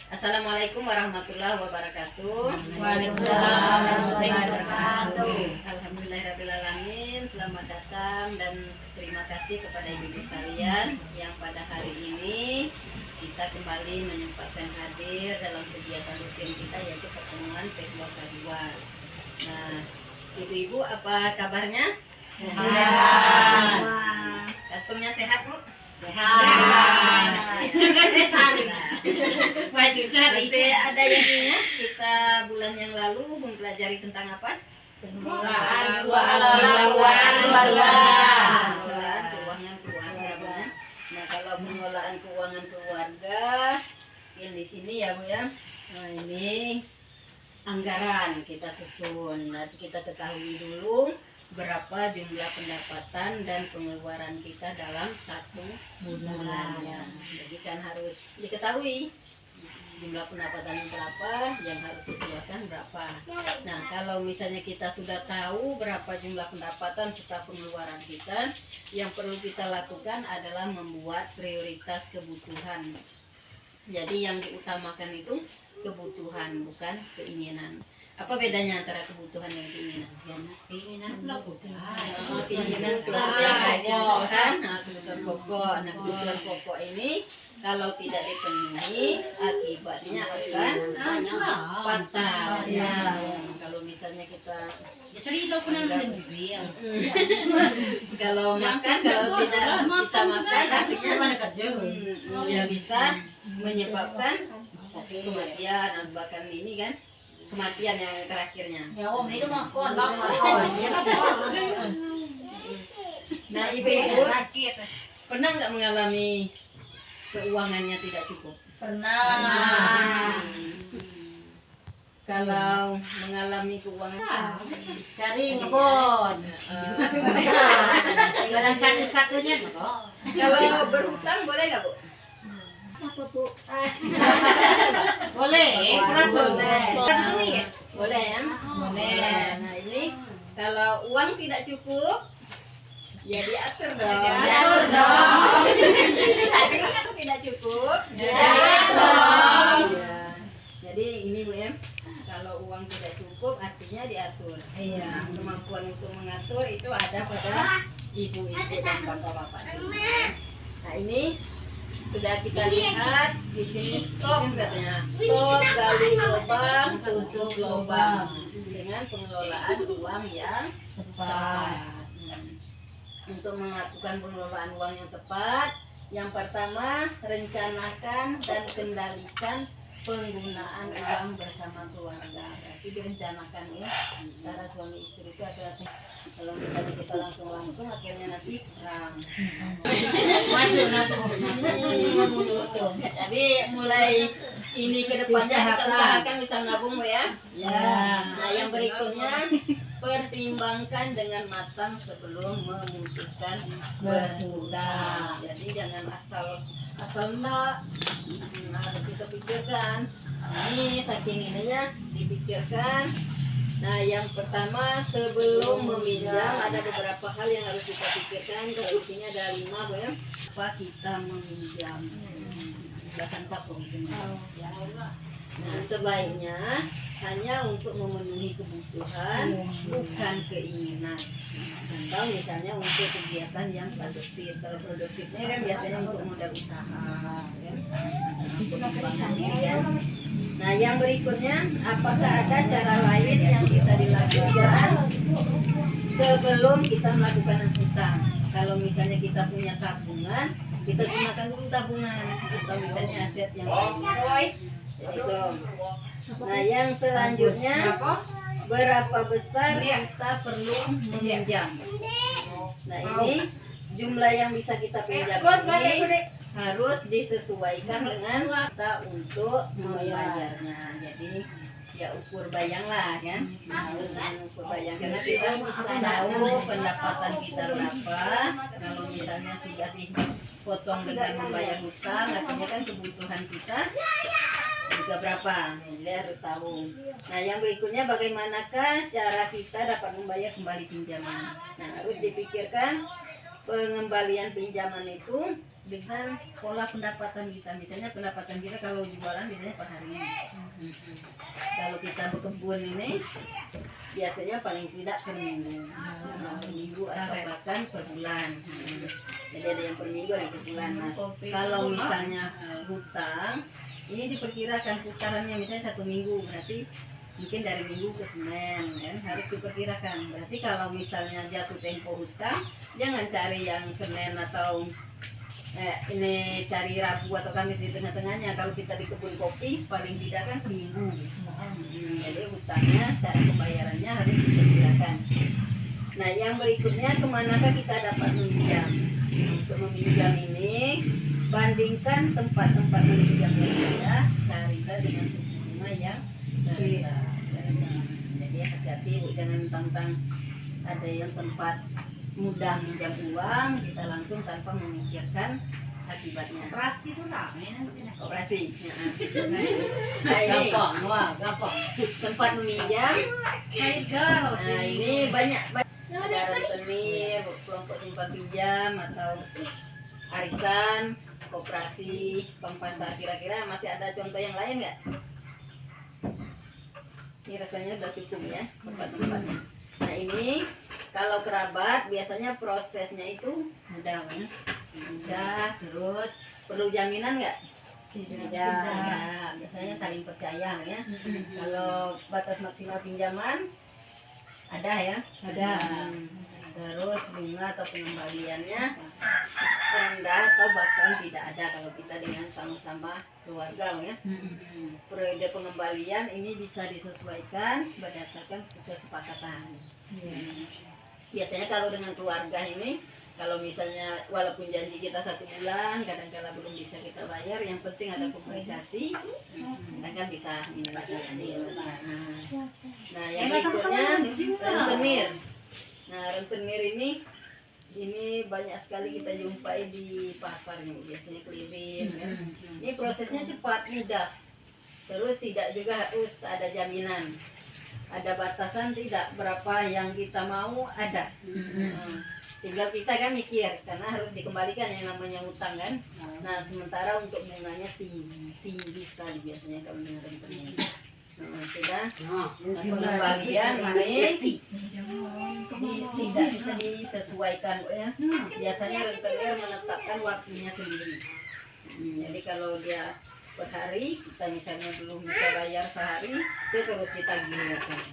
Assalamualaikum warahmatullahi wabarakatuh. Waalaikumsalam warahmatullahi wabarakatuh. Alhamdulillahirrahmanirrahim. Selamat datang dan terima kasih kepada ibu-ibu sekalian yang pada hari ini kita kembali menyempatkan hadir dalam kegiatan rutin kita, yaitu pertemuan P2K2. Nah, ibu-ibu apa kabarnya? Sehat. Kantongnya sehat, Bu? Sehat. Maju cari. Masih ada yang ingat kita bulan yang lalu mempelajari tentang apa? Pengelolaan keuangan keluarga. Nah, kalau pengelolaan keuangan keluarga, yang di sini ya Bu ya. Nah, ini anggaran kita susun. Nanti kita ketahui dulu berapa jumlah pendapatan dan pengeluaran kita dalam satu bulannya. Jadi kan harus diketahui jumlah pendapatan berapa, yang harus dikeluarkan berapa. Nah, kalau misalnya kita sudah tahu berapa jumlah pendapatan serta pengeluaran kita, yang perlu kita lakukan adalah membuat prioritas kebutuhan. Jadi yang diutamakan itu kebutuhan, bukan keinginan. Apa bedanya antara kebutuhan dan keinginan? Keinginan kebutuhan. Keinginan kebutuhan, kebutuhan pokok. Nah, kebutuhan pokok ini kalau tidak dipenuhi, akibatnya akan fatal. Ya. Kalau misalnya kita kalau makan, kalau tidak bisa makan, artinya ya bisa menyebabkan kematian, bahkan ini kan kematian yang terakhirnya. Ya Om, itu makan. Nah, ibu-ibu pernah nggak mengalami keuangannya tidak cukup? Pernah. Kalau mengalami keuangan, Cari ngebon. Barang satu-satunya ngebon. kalau berhutang boleh nggak Bu? Siapa Bu? Boleh. Langsung. Boleh ya? Boleh. Nah, ini kalau uang tidak cukup, ya diatur dong. Diatur dong. Kalau tidak cukup, Diatur. ya. Jadi ini Bu ya, kalau uang tidak cukup artinya diatur. Iya. Kemampuan untuk mengatur itu ada pada ibu-ibu dan bapak-bapak. Nah, ini sudah kita lihat di sini stop katanya. Stop gali lubang, tutup lubang dengan pengelolaan uang yang tepat. Untuk melakukan pengelolaan uang yang tepat, yang pertama rencanakan dan kendalikan penggunaan uang bersama keluarga. Berarti direncanakan ya. Antara suami istri itu adalah, kalau misalnya kita langsung akhirnya nanti perang. Jadi mulai ini ke depannya kita usahakan bisa nabung Bu ya. Nah, yang berikutnya pertimbangkan dengan matang sebelum memutuskan berhutang. Jadi jangan asal enggak, harus kita pikirkan. Ini saking ininya dipikirkan. Nah, yang pertama sebelum meminjam ada beberapa hal yang harus kita pikirkan. Kalau sini ada 5 Bu ya. Apa kita meminjam? Bahkan takut. Nah, sebaiknya hanya untuk memenuhi kebutuhan, bukan keinginan. Contoh misalnya untuk kegiatan yang produktif. Kalau produktifnya kan biasanya untuk modal usaha, kan? Nah, yang berikutnya, apakah ada cara lain yang bisa dilakukan sebelum kita melakukan hutang? Kalau misalnya kita punya tabungan, kita gunakan dulu tabungan, atau misalnya aset yang lain. Itu. Nah, yang selanjutnya, berapa besar kita perlu meminjam? Nah, ini jumlah yang bisa kita pinjam ini harus disesuaikan dengan kita untuk membayarnya. Jadi ya ukur bayang lah kan, harus ukur bayang karena kita bisa tahu pendapatan kita berapa. Kalau misalnya sudah dipotong dengan membayar hutang, artinya kan kebutuhan kita juga berapa, jadi harus tahu. Nah, yang berikutnya bagaimanakah cara kita dapat membayar kembali pinjaman? Nah, harus dipikirkan pengembalian pinjaman itu dengan pola pendapatan kita. Misalnya pendapatan kita kalau jualan biasanya per hari. Kalau kita berkebun ini biasanya paling tidak per minggu, per minggu atau bahkan per bulan. Jadi ada yang per minggu, ada yang per bulan. Nah, kalau misalnya hutang, ini diperkirakan putarannya misalnya 1 minggu, berarti mungkin dari Minggu ke Senin kan, harus diperkirakan. Berarti kalau misalnya jatuh tempo hutang, jangan cari yang Senin atau ini cari Rabu atau Kamis di tengah-tengahnya. Kalau kita di kebun kopi paling tidak kan seminggu. Jadi hutangnya, cara pembayarannya harus diperkirakan. Nah, yang berikutnya kemanakah kita dapat meminjam? Untuk meminjam ini bandingkan tempat-tempat meminjam yang ada, carilah dengan suku bunga yang rendah. Jadi hati-hati Bu, jangan tentang ada yang tempat mudah minjam uang kita langsung tanpa memikirkan akibatnya. Operasi itu namanya Operasi. Nah ini wah gampang. tempat meminjam. Tiger. Nah ini banyak ada rentenir, kelompok simpan pinjam atau arisan, koperasi, bank pasar. Kira-kira masih ada contoh yang lain nggak? Ini rasanya udah cukup ya tempat-tempatnya. Nah ini kalau kerabat biasanya prosesnya itu mudah ya. Mudah, terus perlu jaminan nggak? Tidak. Biasanya saling percaya ya. Kalau batas maksimal pinjaman ada ya? Ada. Terus bunga atau pengembaliannya rendah atau bahkan tidak ada kalau kita dengan sama-sama keluarga ya. Periode pengembalian ini bisa disesuaikan berdasarkan kesepakatan. Biasanya kalau dengan keluarga ini, kalau misalnya walaupun janji kita 1 bulan, kadang-kala belum bisa kita bayar, yang penting ada komunikasi, kita kan bisa ini lagi. Nah, yang berikutnya rentenir. Nah, rentenir ini banyak sekali kita jumpai di pasar nih, biasanya keliling ya. Ini prosesnya cepat, mudah. Terus tidak juga harus ada jaminan. Ada batasan tidak, berapa yang kita mau ada. Tinggal kita kan mikir karena harus dikembalikan yang namanya utang kan. Nah, sementara untuk bunganya tinggi sekali biasanya kalau dengan rentenir. Sudah pengembalian ini tidak bisa disesuaikan ya. Biasanya rentenir menetapkan waktunya sendiri. Jadi kalau dia per hari kita misalnya belum bisa bayar sehari, itu terus ditagih biasanya.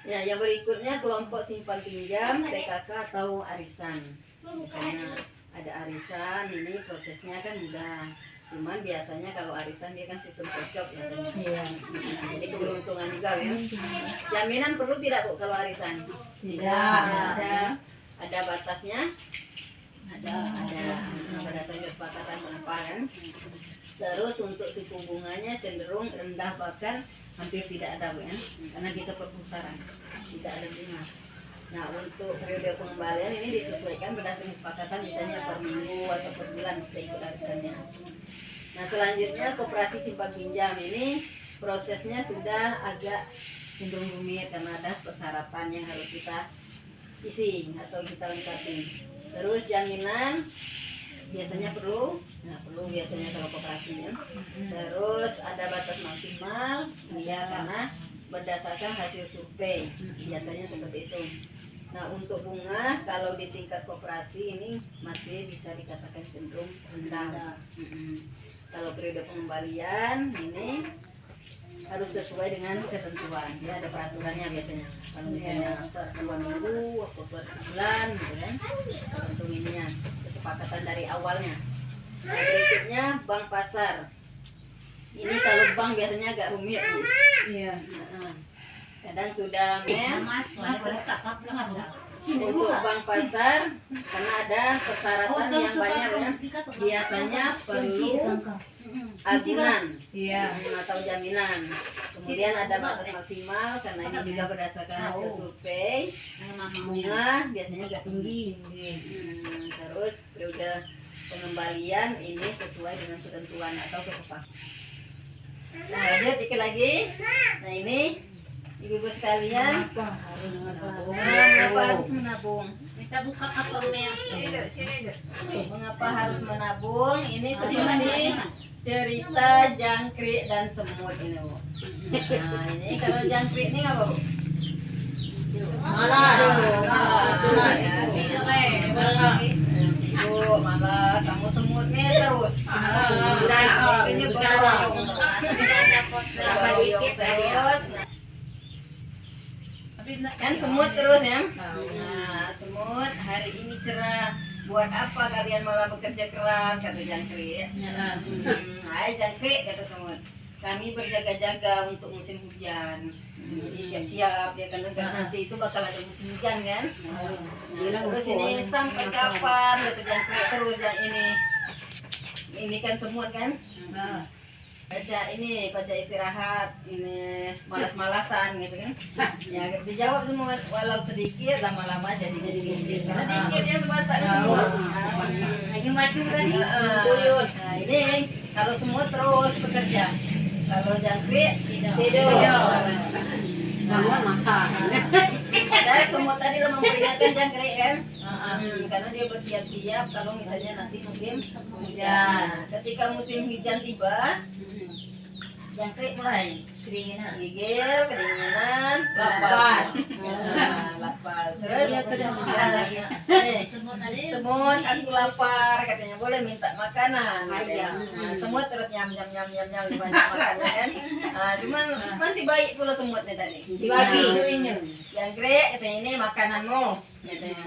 Ya, yang berikutnya kelompok simpan pinjam, PKK atau arisan. Misalnya ada arisan, ini prosesnya kan mudah. Cuman biasanya kalau arisan dia kan sistem kocok biasanya. Jadi keberuntungan juga ya. Jaminan perlu tidak Bu kalau arisan? Tidak. Ada batasnya? Ada berdasarkan kesepakatan berapa kan? Terus untuk suku bunganya cenderung rendah bahkan hampir tidak ada ya, karena kita perputaran tidak ada bunga. Nah untuk periode pengembalian ini disesuaikan berdasarkan kesepakatan misalnya per minggu atau per bulan kita ikut arisannya. Nah selanjutnya koperasi simpan pinjam ini prosesnya sudah agak cenderung rumit karena ada persyaratan yang harus kita isi atau kita lengkapi. Terus jaminan biasanya perlu, biasanya kalau kooperasinya. Terus ada batas maksimal, ya karena berdasarkan hasil survei, biasanya seperti itu. Nah untuk bunga kalau di tingkat kooperasi ini masih bisa dikatakan cenderung rendah. Kalau periode pengembalian ini harus sesuai dengan ketentuan, ya ada peraturannya biasanya. Kalau misalnya per 2 minggu atau per sebulan gitu kan, tergantung ininya kesepakatan dari awalnya. Nah, berikutnya bank pasar. Ini kalau bank biasanya agak rumit Bu. Iya. Kadang sudah untuk bank pasar karena ada persyaratan yang banyak ya. Biasanya perlu agunan atau jaminan. Kemudian ada batas maksimal karena ini juga berdasarkan hasil survei. Bunga biasanya agak tinggi. Terus periode pengembalian ini sesuai dengan ketentuan atau kesepakatan. Nah lanjut dikit lagi. Nah ini Ibu-ibu sekalian, mengapa harus menabung? Kita buka akunnya. Mengapa harus menabung? Ini seperti cerita jangkrik dan semut ini, Bu. Nah, ini kalau jangkrik ini apa, Bu? Malas. Malas. Ibu malas, kamu semut nih terus. Ini terus. Kan semut terus ya. Nah, semut hari ini cerah. Buat apa kalian malah bekerja keras, kata jangkrik. Hai jangkrik, kata semut. Kami berjaga-jaga untuk musim hujan. Jadi siap-siap dia kan nanti itu bakal ada musim hujan kan. Nah, terus ini sampai kapan kata jangkrik terus yang ini. Ini kan semut kan. Baca istirahat, ini malas-malasan gitu kan. Ya dijawab semua walau sedikit lama-lama jadi dikit. Karena dikit yang kebaca semua. Lagi maju tadi. Nah ini kalau semut terus bekerja, kalau jangkrik tidur. Semua makan. Dan semut tadi lo memperingatkan jangkrik kan. Karena dia bersiap-siap kalau misalnya nanti musim hujan. Nah, ketika musim hujan tiba, jangkrik mulai Kedinginan. gigil, kedinginan, lapar. Lapar. Terus semut aku lapar katanya, boleh minta makanan katanya. Semut terus nyam banyak makannya kan. Cuman masih baik pula semut nih tadi. Jangkrik katanya ini makananmu katanya.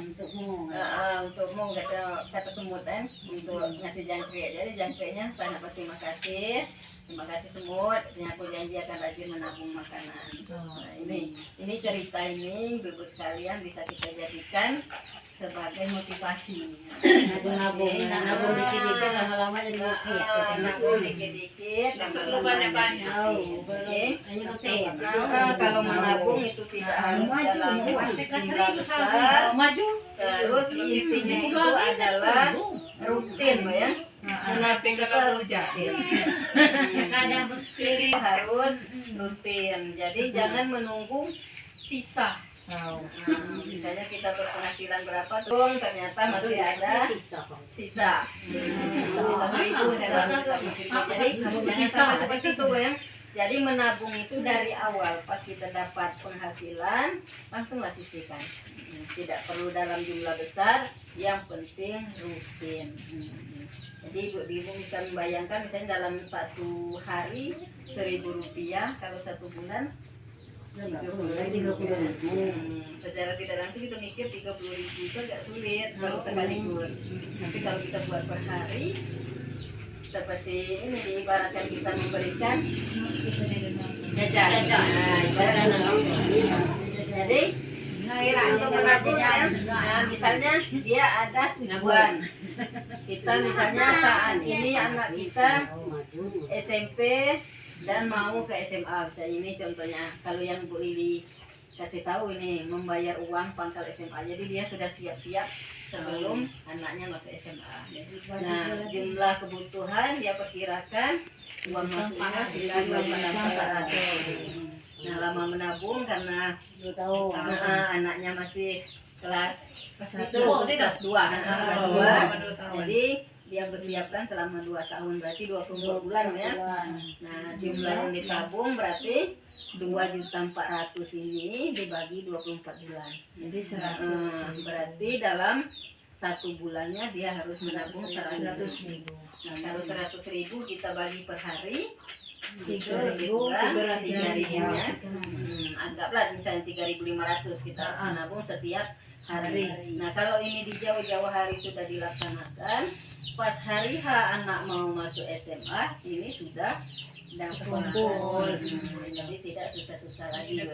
Untukmu kata semut kan, untuk ngasih jangkrik. Jadi jangkriknya sangat berterima kasih. Terima kasih semut, aku janji akan rajin menabung makanan. Nah, ini cerita ini ibu sekalian bisa kita jadikan sebagai motivasi. Nabung dikit-dikit lama-lama jadi bukti. Nabung dikit-dikit, banyak. Kalau menabung itu tidak harus dalam jumlah besar. Terus intinya itu adalah rutin, ya. Menabung itu harus rutin. Kadang ciri harus rutin. Jadi jangan menunggu sisa. Misalnya kita berpenghasilan berapa tuh, ternyata masih ada sisa. Jadi sama seperti itu ya. Jadi menabung itu dari awal, pas kita dapat penghasilan langsunglah sisihkan. Tidak perlu dalam jumlah besar, yang penting rutin. Jadi ibu-ibu bisa membayangkan misalnya dalam satu hari Rp1.000, kalau 1 bulan 30.000. Secara tidak langsung kita mikir 30.000 itu agak sulit kalau sekaligus. Tapi kalau kita buat per hari, seperti ini diibaratkan kita memberikan jajan. Jadi untuk menabungnya, misalnya dia ada tujuan. Kita misalnya saat ini anak kita SMP dan mau ke SMA, misalnya ini contohnya. Kalau yang Bu Lili kasih tahu ini membayar uang pangkal SMA, jadi dia sudah siap-siap sebelum anaknya masuk SMA. Nah, jumlah kebutuhan dia perkirakan uang masuknya sekitar 400. Nah, lama menabung karena anaknya masih kelas 2, jadi dia bersiapkan selama 2 tahun, berarti 24 bulan ya. Nah, jumlah yang ditabung berarti 2.400.000 ini dibagi 24 bulan. Jadi berarti dalam 1 bulannya dia harus menabung 100.000. Nah, kalau 100.000 kita bagi per hari, 3.000-nya, anggaplah misalnya 3.500 kita harus menabung setiap hari. Nah, kalau ini di jauh-jauh hari sudah dilaksanakan, pas hari H anak mau masuk SMA, ini sudah kumpul. Jadi tidak susah-susah lagi ya.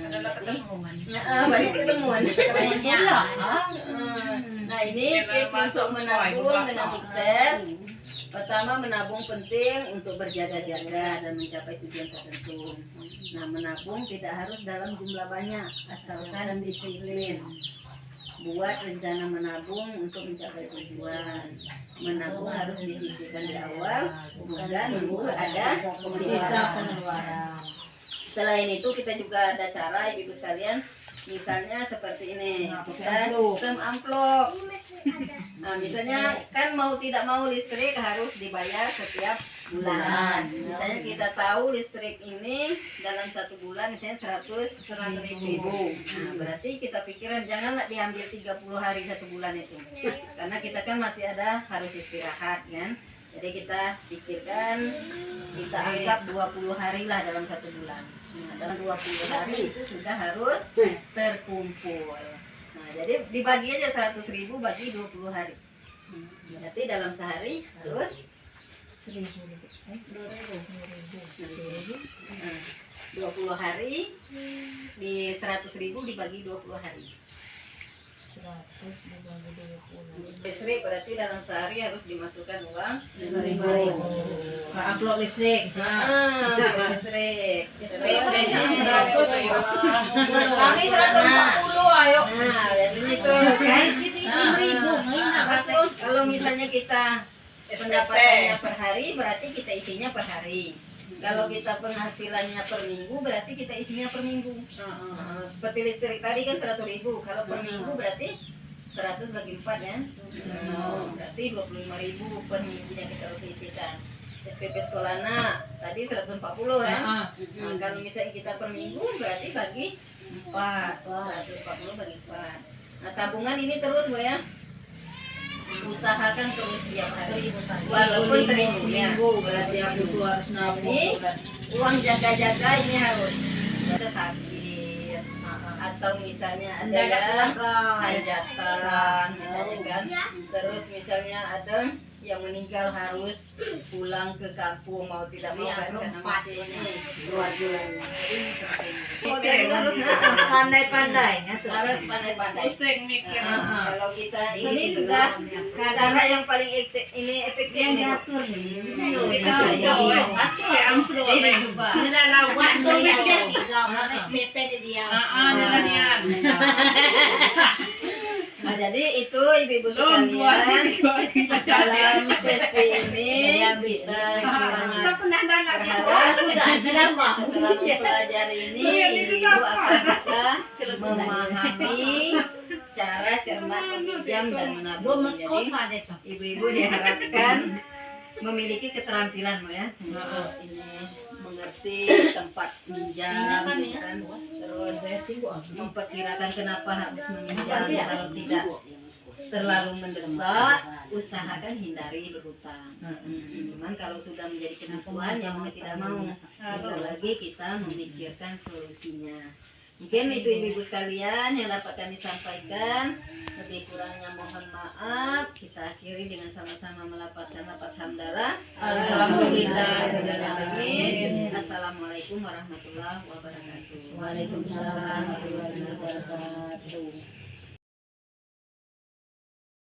Banyak ketemuan. Nah, ini tips untuk menabung dengan sukses. Pertama, menabung penting untuk berjaga-jaga dan mencapai tujuan tertentu. Nah, menabung tidak harus dalam jumlah banyak, asalkan disiplin. Buat rencana menabung untuk mencapai tujuan. Menabung harus disisihkan di awal, bukan menunggu ada sisa pengeluaran. Selain itu kita juga ada cara ibu sekalian, misalnya seperti ini, kita sistem amplop. Nah, misalnya kan mau tidak mau listrik harus dibayar setiap bulan. Misalnya kita tahu listrik ini dalam 1 bulan misalnya 100 ribu. Nah, berarti kita pikiran janganlah diambil 30 hari 1 bulan itu. Karena kita kan masih ada harus istirahat kan. Jadi kita pikirkan kita anggap 20 hari lah dalam 1 bulan. Nah, dalam 20 hari itu sudah harus terkumpul. Nah, jadi dibagi aja 100 ribu bagi 20 hari. Berarti dalam sehari terus 20 hari di 100 ribu dibagi 20 hari. Listrik berarti dalam sehari harus dimasukkan uang 5.000. Nggak upload listrik. Listrik. Kami 140 ayo. Nah, biasanya itu guys itu 5.000. Kalau misalnya kita pendapatannya per hari berarti kita isinya per hari. Kalau kita penghasilannya per minggu berarti kita isinya per minggu. Seperti listrik tadi kan 100 ribu. Kalau per minggu berarti 100 bagi 4 ya. Berarti 25.000 per minggunya kita harus isikan. SPP sekolah anak tadi 140 kan. Nah, kalau misalnya kita per minggu berarti bagi 4. 140 bagi 4. Nah, tabungan ini terus Bu ya. Usahakan terus tiap hari walaupun seminggu berarti aku tuh harus nabung. Uang jaga-jaga ini harus kita sakit atau misalnya ada yang hajatan misalnya kan, terus misalnya ada yang meninggal harus pulang ke kampung mau tidak mau kan karena masih luar bulan. Pandai-pandai. Harus pandai-pandai. Pusing mikir. Kalau kita ini sudah cara yang paling ini efektif nih. Nah, jadi itu ibu-ibu sekalian dalam sesi ini kita sangat berharap setelah mempelajari ini ibu-ibu akan bisa memahami cara cermat meminjam dan menabung. Jadi ibu-ibu diharapkan memiliki keterampilan ya untuk ini mengerti tempat pinjam kan, terus memperkirakan kenapa harus meminjam kalau tidak terlalu mendesak usahakan hindari berhutang. Cuman kalau sudah menjadi kebutuhan ya mau tidak mau lagi kita memikirkan solusinya. Mungkin itu ibu-ibu sekalian yang dapat kami sampaikan. Lebih kurangnya mohon maaf. Kita akhiri dengan sama-sama melapaskan napas hamdalah. Alhamdulillah. Assalamualaikum warahmatullahi wabarakatuh. Waalaikumsalam warahmatullahi wabarakatuh.